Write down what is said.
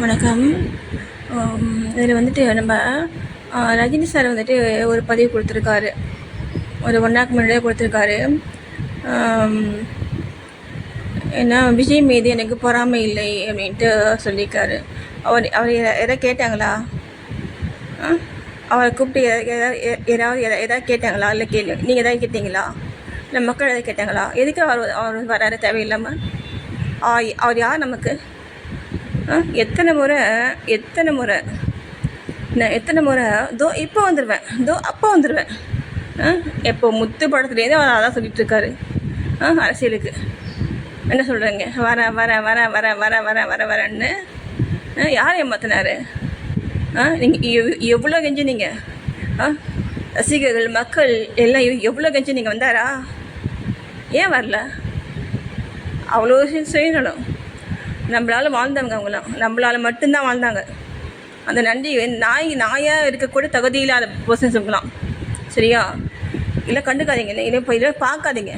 வணக்கம். இதில் வந்துட்டு நம்ம ரஜினி சார் வந்துட்டு ஒரு பதிவு கொடுத்துருக்காரு. ஒரு 1 நாளுக்கு முன்னாடியே கொடுத்துருக்காரு. ஏன்னா விஜய் மீது எனக்கு பொறாமை இல்லை அப்படின்ட்டு சொல்லியிருக்காரு. அவர் எதாவது கேட்டாங்களா? அவரை கூப்பிட்டு எதாவது கேட்டாங்களா? இல்லை நீங்கள் எதாவது கேட்டீங்களா? இல்லை மக்கள் எதாவது கேட்டாங்களா? எதுக்கு அவர் வராரு தேவையில்லாமல்? அவர் யார் நமக்கு? எத்தனை முறை நான் இப்போ வந்துடுவேன், அப்போ வந்துடுவேன். எப்போ முத்து படத்துலேருந்து அவர் அதான் சொல்லிகிட்ருக்காரு. அரசியலுக்கு என்ன சொல்கிறேங்க, வரேன்னு யார் ஏமாத்தினாரு? நீங்கள் எவ்வளோ கெஞ்சினீங்க? ரசிகர்கள் மக்கள் எல்லாம் எவ்வளோ கெஞ்சினீங்க? வந்தாரா? ஏன் வரல? அவ்வளோ செய்யணும். நம்மளால் வாழ்ந்தவங்க அவங்களாம், நம்மளால் மட்டும்தான் வாழ்ந்தாங்க. அந்த நன்றி நாயாக இருக்கக்கூட தகுதி இல்லாத பர்சன்ஸ் இருக்கலாம். சரியா? இல்லை கண்டுக்காதீங்க, இல்லை இப்போ பார்க்காதீங்க.